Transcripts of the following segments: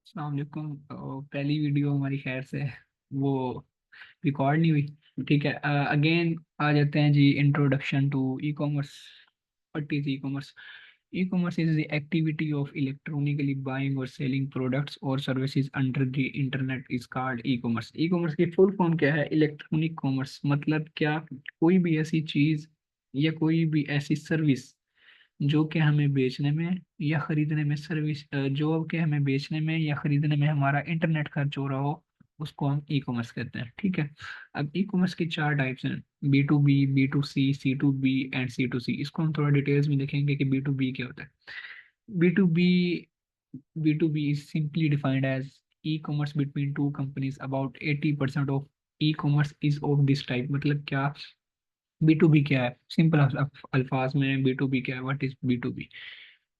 अस्सलाम वालेकुम। पहली वीडियो हमारी खैर से वो रिकॉर्ड नहीं हुई। ठीक है, अगेन आ जाते हैं जी। Introduction to e commerce. What is e commerce? E commerce is the activity of electronically buying और सेलिंग प्रोडक्ट्स और services under the internet is called e commerce. E commerce की फुल फॉर्म क्या है? Electronic commerce. मतलब क्या? कोई भी ऐसी चीज या कोई भी ऐसी सर्विस जो कि हमें बेचने में या खरीदने में सर्विस, जो कि हमें बेचने में या खरीदने में हमारा इंटरनेट खर्च हो रहा हो, उसको हम ई कॉमर्स कहते हैं। ठीक है। अब ई कॉमर्स की चार टाइप्स हैं: B to B and C to C. इसको हम थोड़ा डिटेल्स में देखेंगे कि बी टू बी क्या होता है। B to B B2B is simply defined as e-commerce between two companies. About 80% of e-commerce is of this type. मतलब क्या? B2B क्या है? सिंपल अल्फाज में B2B क्या है? What is B2B?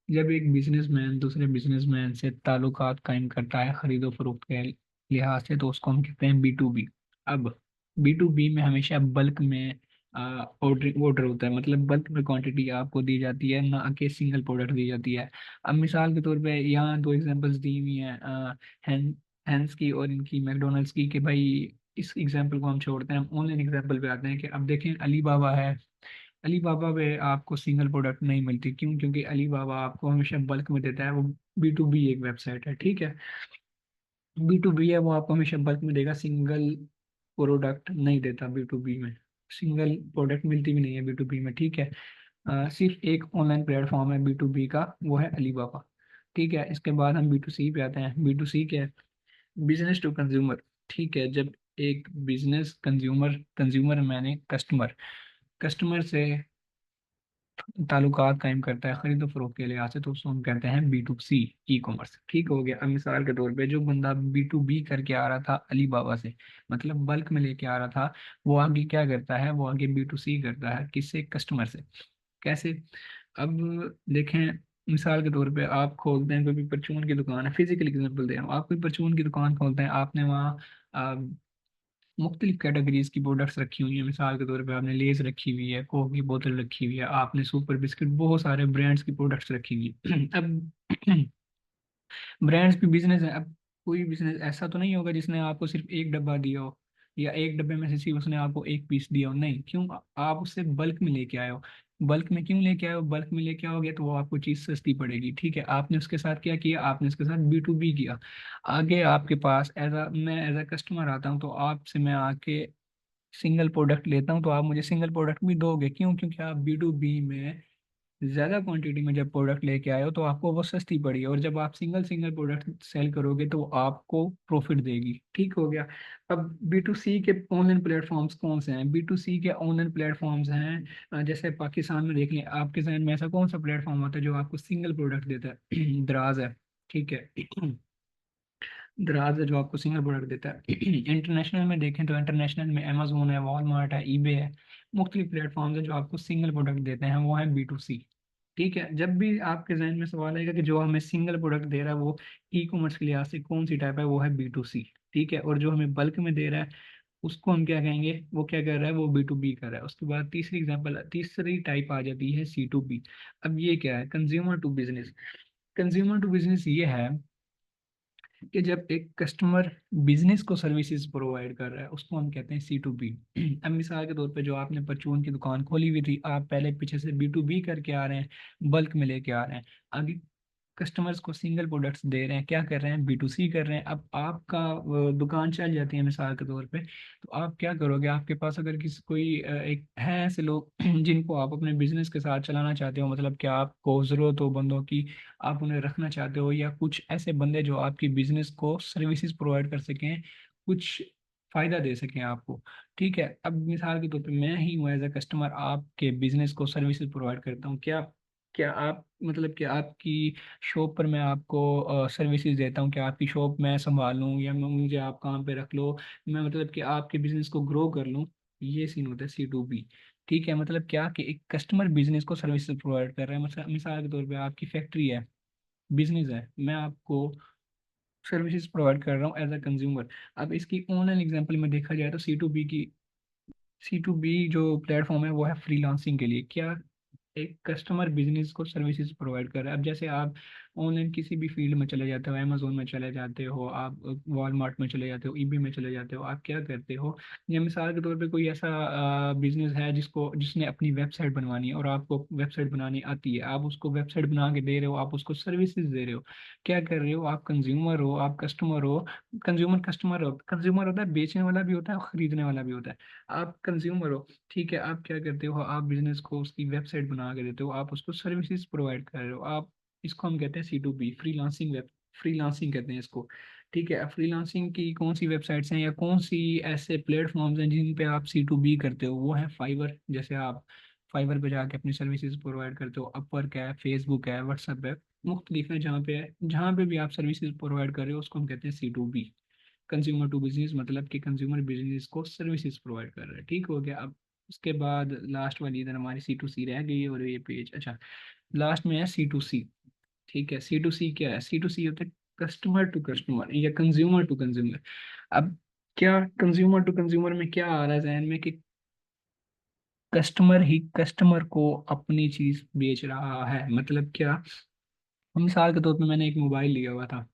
जब एक बिजनेसमैन दूसरे बिजनेसमैन से ताल्लुकात कायम करता है खरीदो फरोख्त के लिहाज से, तो उसको हम कहते हैं B2B। अब B2B में हमेशा बल्क में ऑर्डर ऑर्डर होता है। मतलब बल्क में क्वांटिटी आपको दी जाती है, ना कि सिंगल प्रोडक्ट दी जाती है। अब मिसाल के तौर पे यहाँ दो एग्जांपल्स दी हुई हैं, हैन हैंस की और इनकी मैकडोनल्ड्स की, कि भाई इस एग्जांपल को हम छोड़ते हैं, हम ऑनलाइन एग्जांपल पे आते हैं। कि अब देखें, अली बाबा है। अली बाबा पे आपको सिंगल प्रोडक्ट नहीं मिलती। क्यों? क्योंकि अली बाबा आपको हमेशा बल्क में देता है। वो B2B एक वेबसाइट है। ठीक है। B2B है, वो आपको हमेशा बल्क में देगा, सिंगल प्रोडक्ट नहीं देता B2B में। सिंगल प्रोडक्ट मिलती भी नहीं है B2B में। ठीक है। सिर्फ एक ऑनलाइन प्लेटफॉर्म है B2B का, वो है अली बाबा। ठीक है। इसके बाद हम B2C पे आते हैं। B2C क्या है? Business to consumer. ठीक है। जब एक बिजनेस कंज्यूमर, कंज्यूमर मैंने कस्टमर, कस्टमर से ताल्लुकात कायम करता है खरीदो फरोख्त के लिहाज से, तो उसको हम कहते हैं B2C ई कॉमर्स। ठीक हो गया। अब मिसाल के तौर पे जो बंदा B2B करके आ रहा था अली बाबा से, मतलब बल्क में लेके आ रहा था, वो आगे क्या करता है? वो आगे B2C करता है। किससे? कस्टमर से। कैसे? अब देखें, मिसाल के तौर पे आप खोलते हैं कोई भी परचून की दुकान है। फिजिकल एग्जांपल दे रहा हूँ। आप कोई परचून की दुकान खोलते हैं, आपने वहाँ मुख्तलिफ कैटेगरीज की प्रोडक्ट्स रखी हुई हैं। मिसाल के तौर पे आपने लेस रखी हुई है, कोक की बोतल रखी हुई है, आपने सुपर बिस्किट, बहुत सारे ब्रांड्स की प्रोडक्ट्स रखी हुई हैं। अब ब्रांड्स भी बिजनेस है। अब कोई बिजनेस ऐसा तो नहीं होगा जिसने आपको सिर्फ एक डब्बा दिया हो, या एक डब्बे में से सिर्फ उसने आपको एक पीस दिया हो। नहीं। क्यों? आप उससे बल्क में लेके आए हो। बल्क में क्यों लेके आए हो? बल्क में लेके आओगे तो वो आपको चीज़ सस्ती पड़ेगी। ठीक है। आपने उसके साथ क्या किया? आपने उसके साथ B2B किया। आगे आपके पास एज अ कस्टमर आता हूँ, तो आपसे मैं आके सिंगल प्रोडक्ट लेता हूँ, तो आप मुझे सिंगल प्रोडक्ट भी दोगे। क्यों? क्योंकि आप B2B में ज़्यादा क्वांटिटी में जब प्रोडक्ट लेके आए हो, तो आपको वो सस्ती पड़ी है। और जब आप सिंगल सिंगल प्रोडक्ट सेल करोगे, तो वो आपको प्रॉफिट देगी। ठीक हो गया। अब B2C के ऑनलाइन प्लेटफॉर्म्स कौन से हैं? B2C के ऑनलाइन प्लेटफॉर्म्स हैं, जैसे पाकिस्तान में देख लें, आपके जहन में ऐसा कौन सा प्लेटफॉर्म होता है जो आपको सिंगल प्रोडक्ट देता है? दराज है। ठीक है। दराज है जो आपको सिंगल प्रोडक्ट देता है। इंटरनेशनल में देखें तो इंटरनेशनल में अमेजोन है, वॉलमार्ट है, ईबे है, मुख्तलिफ प्लेटफॉर्म्स है जो आपको सिंगल प्रोडक्ट देते हैं, वो है B2C। ठीक है। जब भी आपके जहन में सवाल आएगा कि जो हमें सिंगल प्रोडक्ट दे रहा है वो ई कॉमर्स के लिहाज से कौन सी टाइप है, वो है B2C। ठीक है। और जो हमें बल्क में दे रहा है, उसको हम क्या कहेंगे? वो क्या कर रहा है? वो B2B कर रहा है। उसके बाद तीसरी टाइप आ जाती है C2B। अब ये क्या है? Consumer to business. Consumer to business ये है कि जब एक कस्टमर बिजनेस को सर्विसेज प्रोवाइड कर रहा है, उसको हम कहते हैं C2B। अब मिसाल के तौर पे जो आपने परचून की दुकान खोली हुई थी, आप पहले पीछे से B2B करके आ रहे हैं, बल्क में लेके आ रहे हैं। आगे कस्टमर्स को सिंगल प्रोडक्ट्स दे रहे हैं, क्या कर रहे हैं? B2C कर रहे हैं। अब आपका दुकान चल जाती है मिसाल के तौर पे, तो आप क्या करोगे? आपके पास अगर किसी कोई एक है ऐसे लोग जिनको आप अपने बिजनेस के साथ चलाना चाहते हो, मतलब कि आपको ज़रूरत हो बंदों की, आप उन्हें रखना चाहते हो, या कुछ ऐसे बंदे जो आपकी बिजनेस को सर्विसेज प्रोवाइड कर सकें, कुछ फायदा दे सकें आपको। ठीक है। अब मिसाल के तौर पे मैं ही हूँ एज अ कस्टमर, आपके बिजनेस को सर्विसेज प्रोवाइड करता हूँ। क्या क्या आप, मतलब कि आपकी शॉप पर मैं आपको सर्विसेज देता हूँ कि आपकी शॉप मैं संभाल लूँ, या मुझे आप काम पे रख लो, मैं मतलब कि आपके बिजनेस को ग्रो कर लूँ। ये सीन होता है C2B। ठीक है। मतलब क्या कि एक कस्टमर बिजनेस को सर्विसेज प्रोवाइड कर रहा है। मतलब मिसाल के तौर पे आपकी फैक्ट्री है, बिजनेस है, मैं आपको सर्विसेज प्रोवाइड कर रहा हूँ एज अ कंज्यूमर। अब इसकी ऑनलाइन एग्जांपल में देखा जाए तो C2B जो प्लेटफॉर्म है वो है फ्रीलांसिंग के लिए। क्या? एक कस्टमर बिजनेस को सर्विसेज प्रोवाइड कर रहा है। अब जैसे आप ऑनलाइन किसी भी फील्ड में चले जाते हो, अमेजोन में चले जाते हो आप, वॉलमार्ट में चले जाते हो, ईबी में चले जाते हो, आप क्या करते हो, या मिसाल के तौर पे कोई ऐसा बिजनेस है जिसने अपनी वेबसाइट बनवानी है और आपको वेबसाइट बनानी आती है, आप उसको वेबसाइट बना के दे रहे हो, आप उसको सर्विसेज दे रहे हो, क्या कर रहे हो, आप कंज्यूमर हो, आप कस्टमर हो। कंज्यूमर होता है, बेचने वाला भी होता है और खरीदने वाला भी होता है। आप कंज्यूमर हो, ठीक है, आप क्या करते हो, आप बिजनेस को उसकी वेबसाइट बना के देते हो, आप उसको सर्विसेज प्रोवाइड कर रहे हो, आप इसको हम कहते हैं C2B, फ्रीलांसिंग कहते हैं इसको। ठीक है, फ्रीलांसिंग की कौन सी वेबसाइट्स हैं या कौन सी ऐसे प्लेटफॉर्म्स हैं जिन पे आप C2B करते हो, वो है फाइवर। जैसे आप फाइवर पे जाके अपनी सर्विसेज प्रोवाइड करते हो, अपवर्क है, फेसबुक है, व्हाट्सएप है, मुख्तलिफ है, जहाँ पे भी आप सर्विसेज प्रोवाइड कर रहे हो उसको हम कहते हैं C2B। कंज्यूमर टू बिजनेस मतलब कि कंज्यूमर बिजनेस को सर्विसेज प्रोवाइड कर रहा है। ठीक हो गया। अब उसके बाद लास्ट वाली इधर हमारी C2C रह गई है, और ये पेज, अच्छा, लास्ट में है C2C। ठीक है, C2C क्या है? C2C होता है कस्टमर टू कस्टमर या कंज्यूमर टू कंज्यूमर। अब क्या कंज्यूमर टू कंज्यूमर में क्या आ रहा है जहन में कि कस्टमर ही कस्टमर को अपनी चीज बेच रहा है। मतलब क्या, मिसाल के तौर पे मैंने एक मोबाइल लिया हुआ था,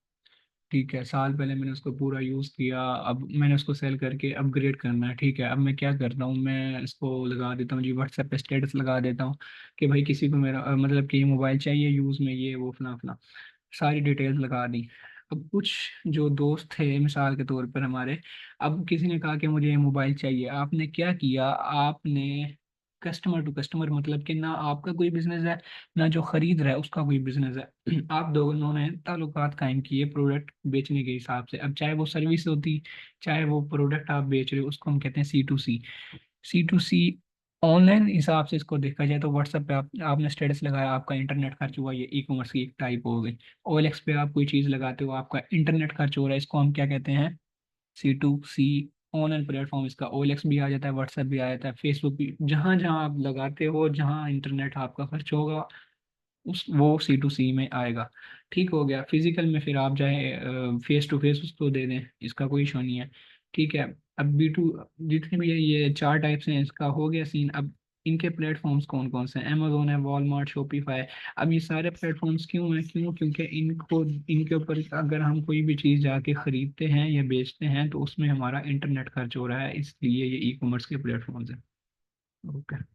ठीक है, साल पहले मैंने उसको पूरा यूज़ किया, अब मैंने उसको सेल करके अपग्रेड करना है, ठीक है, अब मैं क्या करता हूँ, मैं इसको लगा देता हूँ जी, व्हाट्सएप पे स्टेटस लगा देता हूँ कि भाई किसी को मेरा मतलब कि ये मोबाइल चाहिए यूज़ में, ये वो फला फला, सारी डिटेल्स लगा दी। अब कुछ जो दोस्त थे मिसाल के तौर पर हमारे, अब किसी ने कहा कि मुझे ये मोबाइल चाहिए, आपने क्या किया, आपने कस्टमर टू कस्टमर मतलब कि ना आपका कोई बिजनेस है ना जो खरीद रहा है उसका कोई बिजनेस है, आप दोनों ने ताल्लुकात कायम किए प्रोडक्ट बेचने के हिसाब से। अब चाहे वो सर्विस होती, चाहे वो प्रोडक्ट आप बेच रहे हो, उसको हम कहते हैं C2C। ऑनलाइन हिसाब से इसको देखा जाए तो व्हाट्सएप पे आपने स्टेटस लगाया, आपका इंटरनेट खर्च हुआ, ये ई कॉमर्स की एक टाइप हो गई। OLX पे आप कोई चीज़ लगाते हो, आपका इंटरनेट खर्च हो रहा है, इसको हम क्या कहते हैं? C2C। ऑनलाइन प्लेटफॉर्म इसका OLX भी आ जाता है, व्हाट्सएप भी आ जाता है, फेसबुक भी, जहाँ जहाँ आप लगाते हो, जहाँ इंटरनेट आपका खर्च होगा उस वो C2C में आएगा। ठीक हो गया। फिजिकल में फिर आप चाहे फेस टू फेस उसको दे दें, इसका कोई इशू नहीं है। ठीक है। अब B2, जितने भी ये चार टाइप्स हैं, इसका हो गया सीन। अब इनके प्लेटफॉर्म्स कौन कौन से हैं? अमेजोन है, वॉलमार्ट, शॉपिफाई। अब ये सारे प्लेटफॉर्म्स क्यों हैं? क्योंकि इनके ऊपर अगर हम कोई भी चीज़ जाके खरीदते हैं या बेचते हैं तो उसमें हमारा इंटरनेट खर्च हो रहा है, इसलिए ये ई कॉमर्स के प्लेटफॉर्म्स हैं। ओके।